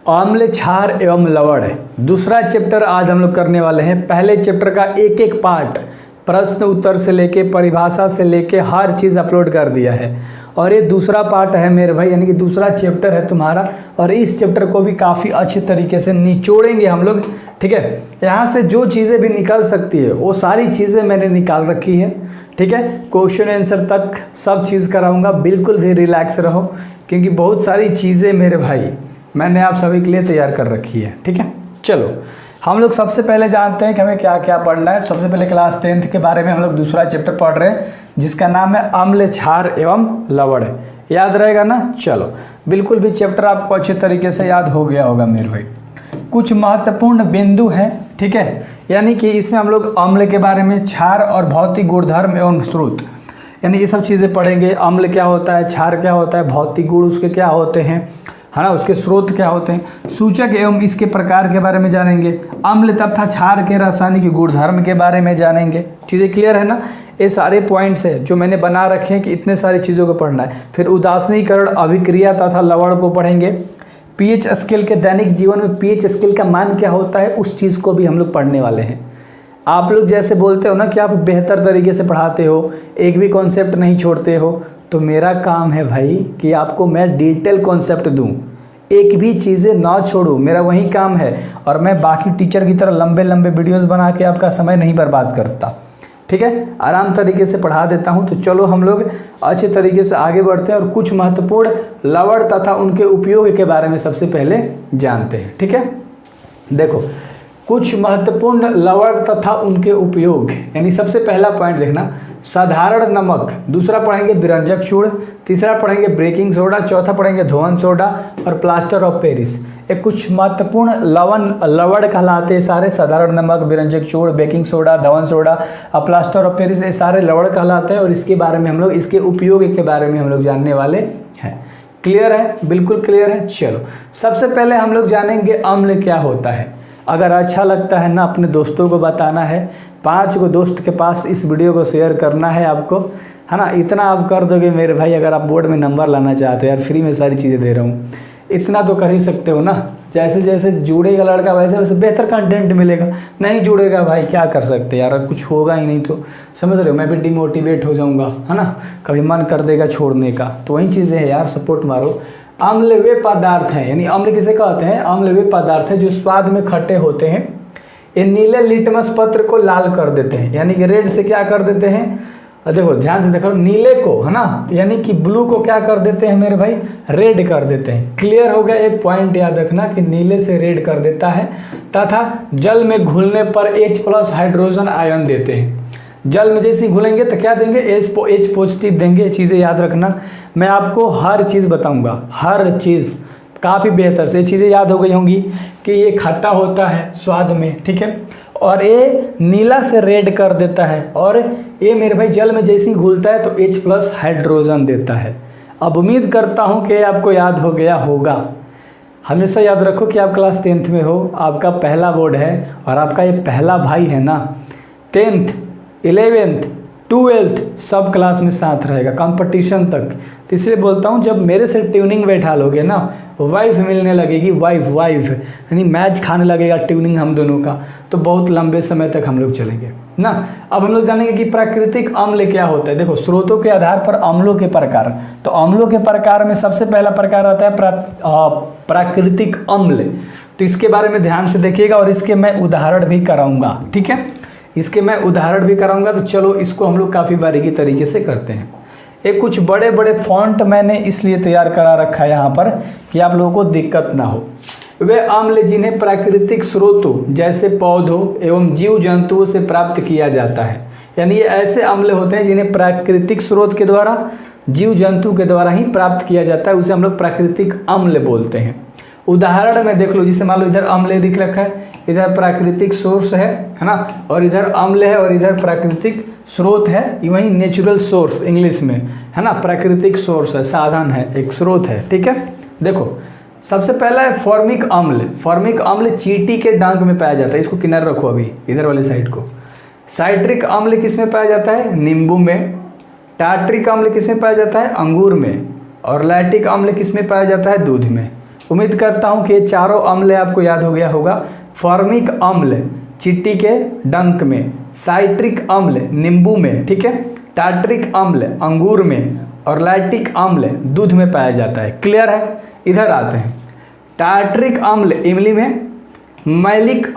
अम्ल, क्षार एवं लवण दूसरा चैप्टर आज हम लोग करने वाले हैं। पहले चैप्टर का एक एक पार्ट प्रश्न उत्तर से लेके परिभाषा से लेके हर चीज़ अपलोड कर दिया है और ये दूसरा पार्ट है मेरे भाई, यानी कि दूसरा चैप्टर है तुम्हारा। और इस चैप्टर को भी काफ़ी अच्छे तरीके से निचोड़ेंगे हम लोग, ठीक है। यहाँ से जो चीज़ें भी निकल सकती है वो सारी चीज़ें मैंने निकाल रखी है, ठीक है। क्वेश्चन आंसर तक सब चीज़ कराऊंगा, बिल्कुल भी रिलैक्स रहो, क्योंकि बहुत सारी चीज़ें मेरे भाई मैंने आप सभी के लिए तैयार कर रखी है, ठीक है। चलो हम लोग सबसे पहले जानते हैं कि हमें क्या क्या पढ़ना है। सबसे पहले क्लास 10th के बारे में हम लोग दूसरा चैप्टर पढ़ रहे हैं जिसका नाम है अम्ल, क्षार एवं लवण। याद रहेगा ना? चलो बिल्कुल भी चैप्टर आपको अच्छे तरीके से याद हो गया होगा मेरे भाई। कुछ महत्वपूर्ण बिंदु हैं, ठीक है, यानी कि इसमें हम लोग अम्ल के बारे में, क्षार और भौतिक गुणधर्म एवं स्रोत, यानी ये सब चीज़ें पढ़ेंगे। अम्ल क्या होता है, क्षार क्या होता है, भौतिक गुण उसके क्या होते हैं, है ना, उसके स्रोत क्या होते हैं, सूचक एवं इसके प्रकार के बारे में जानेंगे। अम्ल तथा क्षार के रासायनिक गुणधर्म के बारे में जानेंगे। चीज़ें क्लियर है ना? ये सारे पॉइंट्स हैं जो मैंने बना रखे हैं कि इतने सारी चीज़ों को पढ़ना है। फिर उदासीनीकरण, अभिक्रिया तथा लवण को पढ़ेंगे। पीएच स्केल के दैनिक जीवन में पीएच स्केल का मान क्या होता है, उस चीज़ को भी हम लोग पढ़ने वाले हैं। आप लोग जैसे बोलते हो ना कि आप बेहतर तरीके से पढ़ाते हो, एक भी कॉन्सेप्ट नहीं छोड़ते हो, तो मेरा काम है भाई कि आपको मैं डिटेल कॉन्सेप्ट दूं, एक भी चीज़ें ना छोड़ूं, मेरा वही काम है। और मैं बाकी टीचर की तरह लंबे लंबे वीडियोस बना के आपका समय नहीं बर्बाद करता, ठीक है। आराम तरीके से पढ़ा देता हूं। तो चलो हम लोग अच्छे तरीके से आगे बढ़ते हैं और कुछ महत्वपूर्ण लवण तथा उनके उपयोग के बारे में सबसे पहले जानते हैं, ठीक है। देखो कुछ महत्वपूर्ण लवण तथा उनके उपयोग, यानी सबसे पहला पॉइंट देखना, साधारण नमक, दूसरा पढ़ेंगे विरंजक चूर्ण, तीसरा पढ़ेंगे बेकिंग सोडा, चौथा पढ़ेंगे धोवन सोडा और प्लास्टर ऑफ पेरिस। ये कुछ महत्वपूर्ण लवण कहलाते हैं सारे। साधारण नमक, विरंजक चूर्ण, बेकिंग सोडा, धोवन सोडा और प्लास्टर ऑफ पेरिस, ये सारे लवण कहलाते हैं और इसके बारे में हम लोग, इसके उपयोग के बारे में हम लोग जानने वाले हैं। क्लियर है? बिल्कुल क्लियर है। चलो सबसे पहले हम लोग जानेंगे अम्ल क्या होता है। अगर अच्छा लगता है ना, अपने दोस्तों को बताना है, 5 को दोस्त के पास इस वीडियो को शेयर करना है आपको, है ना। इतना आप कर दोगे मेरे भाई, अगर आप बोर्ड में नंबर लाना चाहते हो, यार फ्री में सारी चीज़ें दे रहा हूँ, इतना तो कर ही सकते हो ना। जैसे जैसे जुड़ेगा लड़का वैसे वैसे बेहतर कंटेंट मिलेगा। नहीं जुड़ेगा भाई क्या कर सकते यार, कुछ होगा ही नहीं तो समझ रहे हो, मैं भी डिमोटिवेट हो जाऊँगा, है ना, कभी मन कर देगा छोड़ने का। तो वही चीज़ें हैं यार, सपोर्ट मारो। अम्ल वे पदार्थ हैं, यानी अम्ल किसे कहते हैं? अम्ल वे पदार्थ हैं जो स्वाद में खट्टे होते हैं। ये नीले लिटमस पत्र को लाल कर देते हैं, यानी कि रेड से क्या कर देते हैं, देखो ध्यान से देखो, नीले को, है ना, यानी कि ब्लू को क्या कर देते हैं मेरे भाई, रेड कर देते हैं। क्लियर हो गया? एक पॉइंट याद रखना कि नीले से रेड कर देता है तथा जल में घुलने पर H+ हाइड्रोजन आयन देते हैं। जल में जैसे घुलेंगे तो क्या देंगे, H पॉजिटिव देंगे। चीज़ें याद रखना, मैं आपको हर चीज़ बताऊंगा, हर चीज़ काफ़ी बेहतर से। चीज़ें याद हो गई होंगी कि ये खट्टा होता है स्वाद में, ठीक है, और ये नीला से रेड कर देता है, और ये मेरे भाई जल में जैसे ही घुलता है तो H+ हाइड्रोजन देता है। अब उम्मीद करता हूँ कि आपको याद हो गया होगा। हमेशा याद रखो कि आप क्लास 10th में हो, आपका पहला बोर्ड है और आपका ये पहला भाई है ना। 10th 11th 12th सब क्लास में साथ रहेगा कंपटीशन तक। तो इसलिए बोलता हूँ, जब मेरे से ट्यूनिंग बैठा लोगे ना, वाइफ मिलने लगेगी, वाइफ यानी मैच खाने लगेगा ट्यूनिंग हम दोनों का, तो बहुत लंबे समय तक हम लोग चलेंगे ना। अब हम लोग जानेंगे कि प्राकृतिक अम्ल क्या होता है। देखो स्रोतों के आधार पर अम्लों के प्रकार, तो अम्लों के प्रकार में सबसे पहला प्रकार आता है प्राकृतिक अम्ल। तो इसके बारे में ध्यान से देखिएगा और इसके मैं उदाहरण भी कराऊंगा, ठीक है, इसके मैं उदाहरण भी कराऊंगा। तो चलो इसको हम लोग काफ़ी बारीकी तरीके से करते हैं। एक कुछ बड़े बड़े फॉन्ट मैंने इसलिए तैयार करा रखा है यहाँ पर कि आप लोगों को दिक्कत ना हो। वे अम्ल जिन्हें प्राकृतिक स्रोतों जैसे पौधों एवं जीव जंतुओं से प्राप्त किया जाता है, यानी ये ऐसे अम्ल होते हैं जिन्हें प्राकृतिक स्रोत के द्वारा, जीव जंतु के द्वारा ही प्राप्त किया जाता है, उसे हम लोग प्राकृतिक अम्ल बोलते हैं। उदाहरण में देख लो, जिसे मान लो इधर अम्ल दिख रखा है, इधर प्राकृतिक सोर्स है ना, और इधर अम्ल है और इधर प्राकृतिक स्रोत है, वही नेचुरल सोर्स इंग्लिश में, है ना, प्राकृतिक सोर्स है, साधन है, एक स्रोत है, ठीक है। देखो सबसे पहला है फॉर्मिक अम्ल। फॉर्मिक अम्ल चींटी के डंक में पाया जाता है, इसको किनारे रखो अभी इधर वाले साइड को। साइट्रिक अम्ल किस में पाया जाता है? नींबू में। टार्ट्रिक अम्ल किस में पाया जाता है? अंगूर में। और लैक्टिक अम्ल किस में पाया जाता है? दूध में। उम्मीद करता हूँ कि ये चारों अम्ल आपको याद हो गया होगा। फॉर्मिक अम्ल चींटी के डंक में, साइट्रिक अम्ल नींबू में, ठीक है, टार्ट्रिक अम्ल अंगूर में और लैक्टिक अम्ल दूध में पाया जाता है। क्लियर है? इधर आते हैं। टार्ट्रिक अम्ल इमली में, मैलिक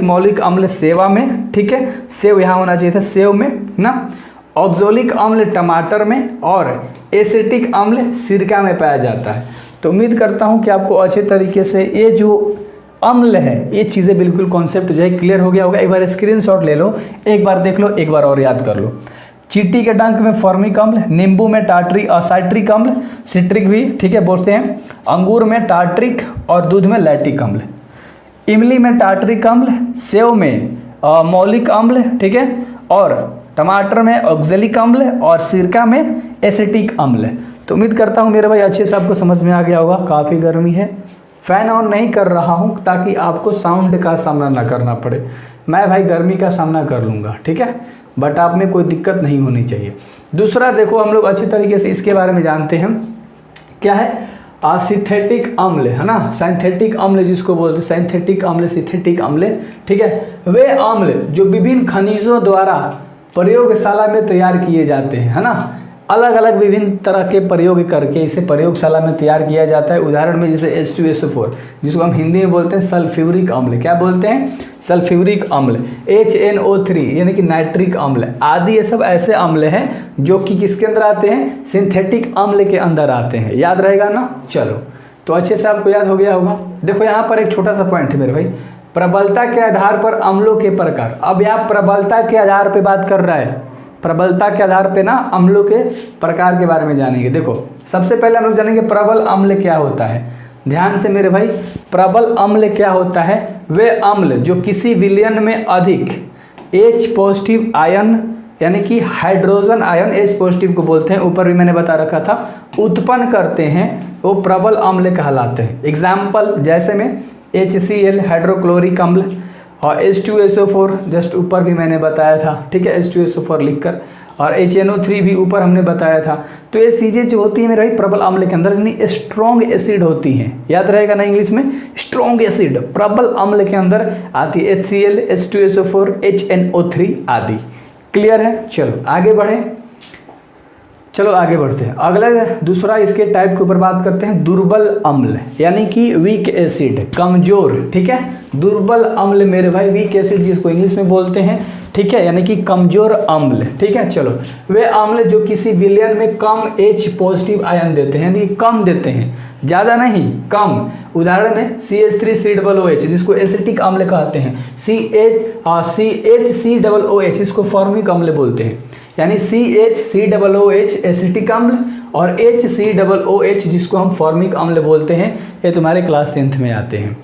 मौलिक अम्ल सेवा में, ठीक है, सेव यहाँ होना चाहिए था, सेव में ना, ऑक्सोलिक अम्ल टमाटर में और एसिटिक अम्ल सिरका में पाया जाता है। तो उम्मीद करता हूँ कि आपको अच्छे तरीके से ये जो अम्ल है ये चीज़ें बिल्कुल कॉन्सेप्ट जो है क्लियर हो गया होगा। एक बार स्क्रीनशॉट ले लो, एक बार देख लो, एक बार और याद कर लो। चींटी के डंक में फॉर्मिक अम्ल, नींबू में साइट्रिक अम्ल, सिट्रिक भी, ठीक है, बोलते हैं, अंगूर में टार्ट्रिक और दूध में लैक्टिक अम्ल, इमली में टार्ट्रिक अम्ल, सेव में मौलिक अम्ल, ठीक है, और टमाटर में ऑक्सैलिक अम्ल और सिरका में एसिटिक अम्ल। तो उम्मीद करता हूँ मेरे भाई अच्छे से आपको समझ में आ गया होगा। काफ़ी गर्मी है, फ़ैन ऑन नहीं कर रहा हूँ ताकि आपको साउंड का सामना ना करना पड़े। मैं भाई गर्मी का सामना कर लूँगा, ठीक है, बट आप में कोई दिक्कत नहीं होनी चाहिए। दूसरा देखो, हम लोग अच्छी तरीके से इसके बारे में जानते हैं, क्या है सिंथेटिक अम्ल, है ना, सिंथेटिक अम्ल जिसको बोलते हैं, सिंथेटिक अम्ल, सिंथेटिक अम्ल, ठीक है, वे अम्ल जो विभिन्न खनिजों द्वारा प्रयोगशाला में तैयार किए जाते हैं, है ना, अलग अलग विभिन्न तरह के प्रयोग करके इसे प्रयोगशाला में तैयार किया जाता है। उदाहरण में जैसे H2SO4 जिसको हम हिंदी में बोलते हैं सल्फ्यूरिक अम्ल, क्या बोलते हैं, सल्फ्यूरिक अम्ल, HNO3 यानी कि नाइट्रिक अम्ल आदि, ये सब ऐसे अम्ल हैं जो कि किसके अंदर आते हैं, सिंथेटिक अम्ल के अंदर आते हैं। याद रहेगा ना? चलो, तो अच्छे से आपको याद हो गया होगा। देखो यहाँ पर एक छोटा सा पॉइंट है मेरे भाई, प्रबलता के आधार पर अम्लों के प्रकार। अब यहाँ प्रबलता के आधार पर बात कर रहा है, प्रबलता के आधार पे ना अम्लों के प्रकार के बारे में जानेंगे। देखो सबसे पहले हम लोग जानेंगे प्रबल अम्ल क्या होता है। ध्यान से मेरे भाई, प्रबल अम्ल क्या होता है, वे अम्ल जो किसी विलयन में अधिक H पॉजिटिव आयन यानी कि हाइड्रोजन आयन H पॉजिटिव को बोलते हैं, ऊपर भी मैंने बता रखा था, उत्पन्न करते हैं, वो प्रबल अम्ल कहलाते हैं। एग्जाम्पल जैसे में HCl हाइड्रोक्लोरिक अम्ल और H2SO4 जस्ट ऊपर भी मैंने बताया था, ठीक है, H2SO4 लिखकर, और HNO3 भी ऊपर हमने बताया था। तो ये चीज़ें जो होती है मेरे भाई प्रबल अम्ल के अंदर यानी स्ट्रॉन्ग एसिड होती हैं। याद रहेगा ना इंग्लिश में, स्ट्रॉन्ग एसिड प्रबल अम्ल के अंदर आती है, HCl, H2SO4, HNO3 आदि। क्लियर है? चलो आगे बढ़ें, चलो आगे बढ़ते हैं। अगला दूसरा इसके टाइप के ऊपर बात करते हैं, दुर्बल अम्ल यानी कि वीक एसिड, कमजोर, ठीक है, दुर्बल अम्ल मेरे भाई वीक एसिड जिसको इंग्लिश में बोलते हैं, ठीक है, यानी कि कमजोर अम्ल, ठीक है। चलो, वे अम्ल जो किसी विलयन में कम H पॉजिटिव आयन देते हैं, यानी कम देते हैं, ज़्यादा नहीं, कम। उदाहरण में CH3COOH जिसको एसिटिक अम्ल कहते हैं, CHCOOH इसको फॉर्मिक अम्ल बोलते हैं, यानी CHCOOH एसिटिक अम्ल और HCOOH जिसको हम फॉर्मिक अम्ल बोलते हैं। ये तुम्हारे क्लास 10th में आते हैं।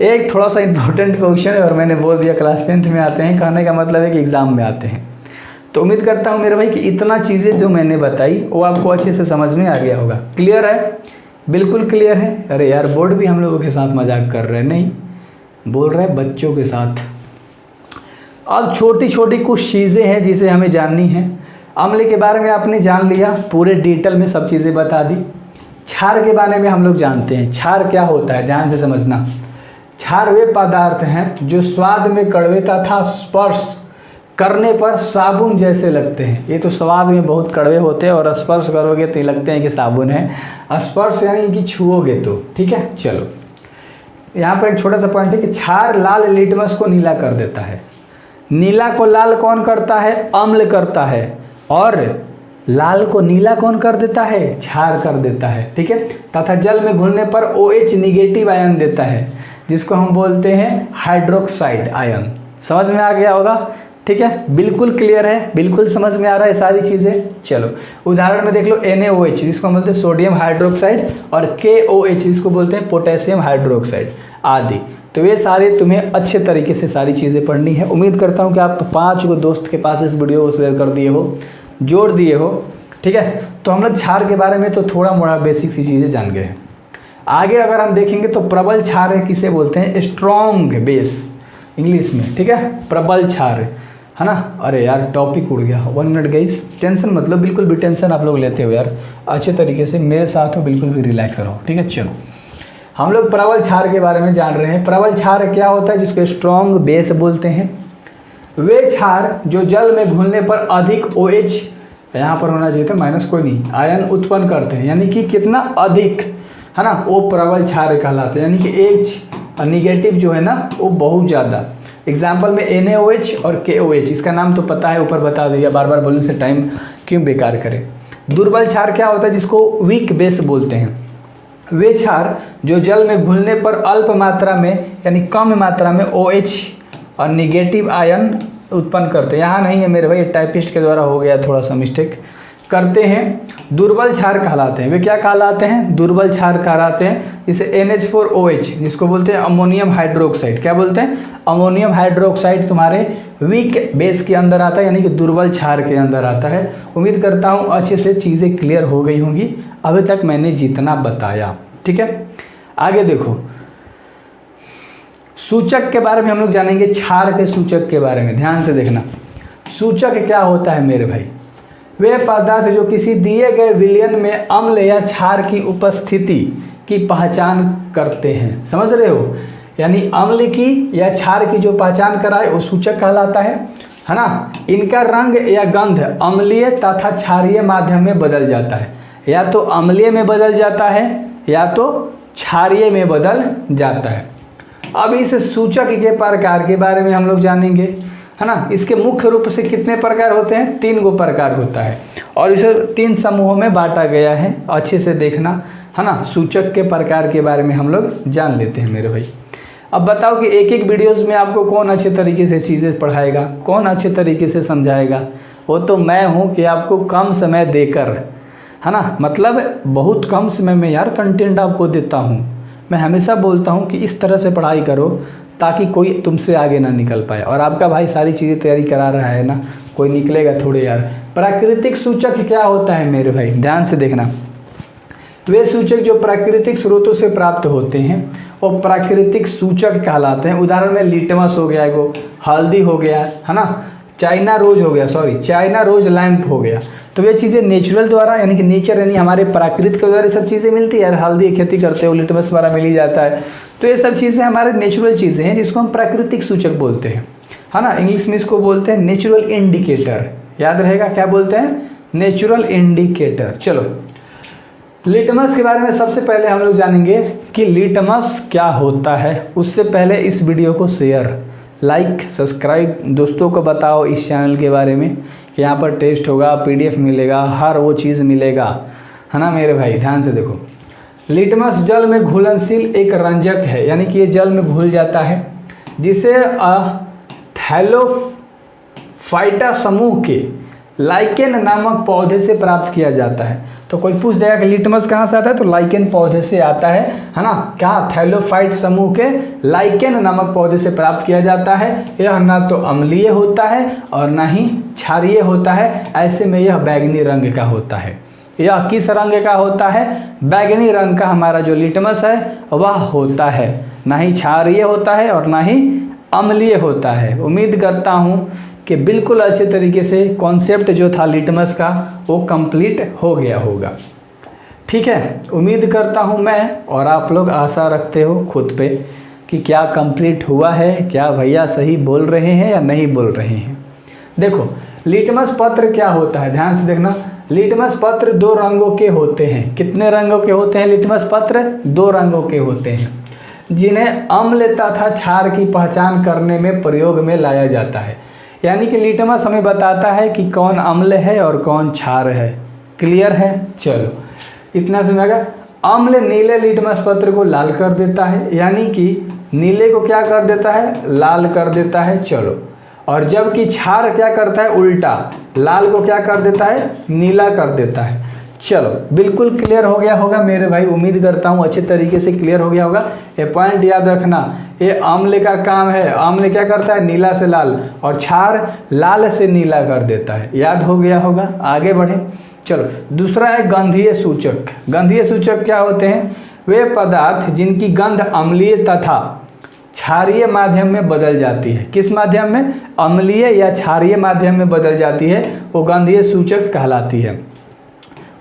एक थोड़ा सा इंपॉर्टेंट क्वेश्चन है और मैंने बोल दिया क्लास 10th में आते हैं, कहने का मतलब है कि एग्ज़ाम में आते हैं। तो उम्मीद करता हूँ मेरे भाई कि इतना चीज़ें जो मैंने बताई वो आपको अच्छे से समझ में आ गया होगा। क्लियर है? बिल्कुल क्लियर है। अरे यार, बोर्ड भी हम लोगों के साथ मजाक कर रहे हैं, नहीं बोल रहे बच्चों के साथ। अब छोटी छोटी कुछ चीज़ें हैं जिसे हमें जाननी है। अम्ल के बारे में आपने जान लिया, पूरे डिटेल में सब चीज़ें बता दी। क्षार के बारे में हम लोग जानते हैं। क्षार क्या होता है, ध्यान से समझना। क्षार वे पदार्थ हैं जो स्वाद में कड़वे तथा स्पर्श करने पर साबुन जैसे लगते हैं। ये तो स्वाद में बहुत कड़वे होते हैं और स्पर्श करोगे तो लगते हैं कि साबुन है। स्पर्श यानी कि छुओगे तो, ठीक है। चलो, यहाँ पर एक छोटा सा पॉइंट है कि क्षार लाल लिटमस को नीला कर देता है। नीला को लाल कौन करता है? अम्ल करता है। और लाल को नीला कौन कर देता है? क्षार कर देता है, ठीक है। तथा जल में घुलने पर OH निगेटिव आयन देता है, जिसको हम बोलते हैं हाइड्रोक्साइड आयन। समझ में आ गया होगा, ठीक है। बिल्कुल क्लियर है, बिल्कुल समझ में आ रहा है सारी चीज़ें। चलो, उदाहरण में देख लो NaOH जिसको हम बोलते हैं सोडियम हाइड्रोक्साइड और KOH जिसको बोलते हैं पोटेशियम हाइड्रोक्साइड आदि। तो ये सारे तुम्हें अच्छे तरीके से सारी चीज़ें पढ़नी है। उम्मीद करता हूँ कि आप 5 को दोस्त के पास इस वीडियो को शेयर कर दिए हो, जोड़ दिए हो, ठीक है। तो हम लोग क्षार के बारे में तो थोड़ा मोड़ा बेसिक सी चीज़ें जान गए हैं। आगे अगर हम देखेंगे तो प्रबल क्षार है, किसे बोलते हैं? स्ट्रॉन्ग बेस इंग्लिश में, ठीक है। प्रबल क्षार है ना। अरे यार टॉपिक उड़ गया, 1 मिनट गाइस, टेंशन मतलब बिल्कुल भी टेंशन आप लोग लेते हो यार, अच्छे तरीके से मेरे साथ हो, बिल्कुल भी रिलैक्स रहो, ठीक है। चलो हम लोग प्रबल क्षार के बारे में जान रहे हैं। प्रबल क्षार क्या होता है, जिसको स्ट्रॉन्ग बेस बोलते हैं। वे क्षार जो जल में घुलने पर अधिक OH, यहाँ पर होना चाहिए था माइनस, कोई नहीं, आयन उत्पन्न करते हैं, यानी कि कितना अधिक, है ना, वो प्रबल क्षार कहलाते हैं। यानी कि H निगेटिव जो है ना वो बहुत ज़्यादा। एग्जाम्पल में NaOH और KOH, इसका नाम तो पता है, ऊपर बता दिया, बार बार बोलने से टाइम क्यों बेकार करें। दुर्बल क्षार क्या होता है, जिसको वीक बेस बोलते हैं। वे क्षार जो जल में घुलने पर अल्प मात्रा में यानी कम मात्रा में OH और निगेटिव आयन उत्पन्न करते हैं। यहाँ नहीं है मेरे भाई, टाइपिस्ट के द्वारा हो गया थोड़ा सा मिस्टेक, करते हैं, दुर्बल क्षार कहलाते हैं। वे क्या कहलाते हैं, दुर्बल क्षार कहलाते हैं। जिसे NH4OH जिसको बोलते हैं अमोनियम हाइड्रोक्साइड, क्या बोलते हैं, अमोनियम हाइड्रोक्साइड तुम्हारे वीक बेस के अंदर आता है, यानी कि दुर्बल क्षार के अंदर आता है। उम्मीद करता हूँ अच्छे से चीज़ें क्लियर हो गई होंगी अभी तक मैंने जितना बताया, ठीक है। आगे देखो, सूचक के बारे में हम लोग जानेंगे, क्षार के सूचक के बारे में ध्यान से देखना। सूचक क्या होता है मेरे भाई, वे पदार्थ जो किसी दिए गए विलयन में अम्ल या क्षार की उपस्थिति की पहचान करते हैं, समझ रहे हो, यानी अम्ल की या क्षार की जो पहचान कराए वो सूचक कहलाता है ना। इनका रंग या गंध अम्लीय तथा क्षारीय माध्यम में बदल जाता है, या तो अम्लीय में बदल जाता है या तो क्षारीय में बदल जाता है। अब इस सूचक के प्रकार के बारे में हम लोग जानेंगे, है ना। इसके मुख्य रूप से कितने प्रकार होते हैं, 3 गो प्रकार होता है, और इसे 3 समूहों में बांटा गया है, अच्छे से देखना, है ना। सूचक के प्रकार के बारे में हम लोग जान लेते हैं मेरे भाई। अब बताओ कि एक एक वीडियोज़ में आपको कौन अच्छे तरीके से चीज़ें पढ़ाएगा, कौन अच्छे तरीके से समझाएगा, वो तो मैं हूँ कि आपको कम समय देकर, है ना, मतलब बहुत कम समय में यार कंटेंट आपको देता हूँ। मैं हमेशा बोलता हूँ कि इस तरह से पढ़ाई करो ताकि कोई तुमसे आगे ना निकल पाए, और आपका भाई सारी चीज़ें तैयारी करा रहा है ना, कोई निकलेगा थोड़े यार। प्राकृतिक सूचक क्या होता है मेरे भाई, ध्यान से देखना। वे सूचक जो प्राकृतिक स्रोतों से प्राप्त होते हैं वो प्राकृतिक सूचक कहलाते हैं। उदाहरण में लिटमस हो गया, एगो हल्दी हो गया, है ना, चाइना रोज लैंप हो गया। तो ये चीज़ें नेचुरल द्वारा, यानी कि नेचर यानी हमारे प्राकृतिक के द्वारा सब चीज़ें मिलती है यार। हल्दी की खेती करते हो, लिटमस द्वारा मिल ही जाता है। तो ये सब चीज़ें हमारे नेचुरल चीज़ें हैं जिसको हम प्राकृतिक सूचक बोलते हैं, है ना। इंग्लिश में इसको बोलते हैं नेचुरल इंडिकेटर, याद रहेगा क्या बोलते हैं, नेचुरल इंडिकेटर। चलो लिटमस के बारे में सबसे पहले हम लोग जानेंगे कि लिटमस क्या होता है। उससे पहले इस वीडियो को शेयर, लाइक, सब्सक्राइब, दोस्तों को बताओ इस चैनल के बारे में कि यहाँ पर टेस्ट होगा, PDF मिलेगा, हर वो चीज़ मिलेगा, है ना मेरे भाई। ध्यान से देखो, लिटमस जल में घुलनशील एक रंजक है, यानी कि ये जल में घुल जाता है, जिसे थैलोफाइटा समूह के लाइकेन नामक पौधे से प्राप्त किया जाता है। तो कोई पूछ देगा कि लिटमस कहाँ से आता है, तो लाइकेन पौधे से आता है ना। क्या, थैलोफाइट समूह के लाइकेन नामक पौधे से प्राप्त किया जाता है। यह ना तो अम्लीय होता है और ना ही क्षारीय होता है, ऐसे में यह बैंगनी रंग का होता है। यह किस रंग का होता है, बैंगनी रंग का हमारा जो लिटमस है वह होता है, ना ही क्षारीय होता है और ना ही अम्लीय होता है। उम्मीद करता हूँ कि बिल्कुल अच्छे तरीके से कॉन्सेप्ट जो था लिटमस का वो कंप्लीट हो गया होगा, ठीक है। उम्मीद करता हूँ मैं और आप लोग आशा रखते हो खुद पे कि क्या कंप्लीट हुआ है, क्या भैया सही बोल रहे हैं या नहीं बोल रहे हैं। देखो लिटमस पत्र क्या होता है, ध्यान से देखना। लिटमस पत्र 2 रंगों के होते हैं। कितने रंगों के होते हैं लिटमस पत्र, 2 रंगों के होते हैं, जिन्हें अम्ल तथा क्षार की पहचान करने में प्रयोग में लाया जाता है। यानी कि लिटमस हमें बताता है कि कौन अम्ल है और कौन क्षार है। क्लियर है, चलो इतना समझेगा। अम्ल नीले लिटमस पत्र को लाल कर देता है, यानी कि नीले को क्या कर देता है, लाल कर देता है। चलो, और जबकि क्षार क्या करता है, उल्टा, लाल को क्या कर देता है, नीला कर देता है। चलो बिल्कुल क्लियर हो गया होगा मेरे भाई, उम्मीद करता हूँ अच्छे तरीके से क्लियर हो गया होगा। ये पॉइंट याद रखना, ये अम्ल का काम है। अम्ल क्या करता है, नीला से लाल, और क्षार लाल से नीला कर देता है। याद हो गया होगा, आगे बढ़े। चलो दूसरा है गंधीय सूचक। गंधीय सूचक क्या होते हैं, वे पदार्थ जिनकी गंध अम्लीय तथा क्षारीय माध्यम में बदल जाती है। किस माध्यम में? अम्लीय या क्षारीय माध्यम में बदल जाती है, वो गंधीय सूचक कहलाती है।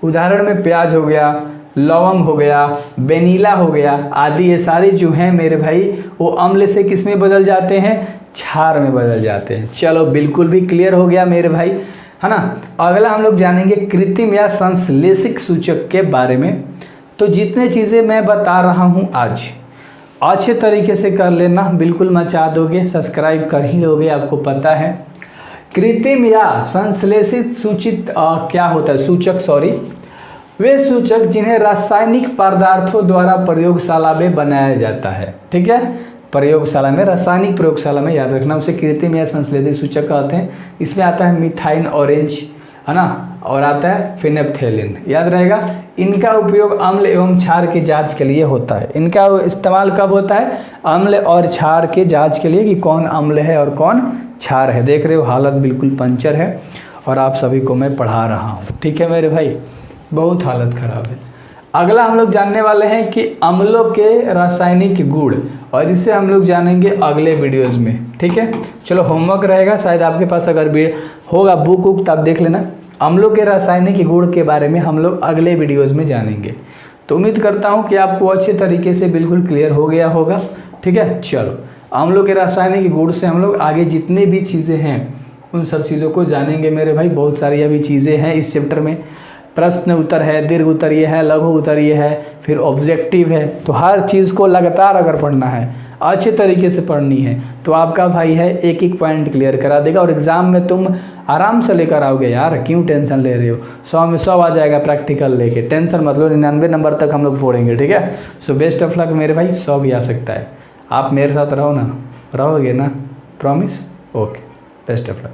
उदाहरण में प्याज हो गया, लौंग हो गया, वेनिला हो गया आदि, ये सारी जो हैं मेरे भाई वो अम्ल से किस में बदल जाते हैं? क्षार में बदल जाते हैं। चलो बिल्कुल भी क्लियर हो गया मेरे भाई, है ना। अगला हम लोग जानेंगे कृत्रिम या संश्लेषित सूचक के बारे में। तो जितने चीज़ें मैं बता रहा हूँ आज अच्छे तरीके से कर लेना, बिल्कुल मचा दोगे, सब्सक्राइब कर ही लोगे, आपको पता है। कृत्रिम या संश्लेषित सूचित क्या होता है? सूचक, सॉरी, वे सूचक जिन्हें रासायनिक पदार्थों द्वारा प्रयोगशाला में बनाया जाता है। ठीक है, प्रयोगशाला में, रासायनिक प्रयोगशाला में, याद रखना, उसे कृत्रिम या संश्लेषित सूचक कहते हैं। इसमें आता है मिथाइल ऑरेंज, है ना, और आता है फिनेप्थेलिन, याद रहेगा। इनका उपयोग अम्ल एवं क्षार की जांच के लिए होता है। इनका इस्तेमाल कब होता है? अम्ल और क्षार के जांच के लिए, कि कौन अम्ल है और कौन क्षार है। देख रहे हो हालत बिल्कुल पंचर है, और आप सभी को मैं पढ़ा रहा हूँ। ठीक है मेरे भाई, बहुत हालत ख़राब है। अगला हम लोग जानने वाले हैं कि अम्लों के रासायनिक गुण, और इसे हम लोग जानेंगे अगले वीडियोस में। ठीक है, चलो होमवर्क रहेगा, शायद आपके पास अगर भी होगा बुक वुक तब देख लेना। अम्लों के रासायनिक गुण के बारे में हम लोग अगले वीडियोस में जानेंगे। तो उम्मीद करता हूँ कि आपको अच्छे तरीके से बिल्कुल क्लियर हो गया होगा। ठीक है, चलो अम्लों के रासायनिक गुण से हम लोग आगे जितनी भी चीज़ें हैं उन सब चीज़ों को जानेंगे मेरे भाई। बहुत सारी अभी चीज़ें हैं इस चैप्टर में, प्रश्न उत्तर है, दीर्घ उत्तर ये है, लघु उत्तर ये है, फिर ऑब्जेक्टिव है। तो हर चीज़ को लगातार अगर पढ़ना है, अच्छे तरीके से पढ़नी है, तो आपका भाई है एक एक पॉइंट क्लियर करा देगा, और एग्ज़ाम में तुम आराम से लेकर आओगे यार। क्यों टेंशन ले रहे हो? 100 में 100 आ जाएगा प्रैक्टिकल लेके, टेंशन मतलब 99 नंबर तक हम लोग फोड़ेंगे। ठीक है, सो बेस्ट ऑफ लक मेरे भाई, 100 भी आ सकता है। आप मेरे साथ रहो ना, रहोगे ना? Promise? Okay, best of luck.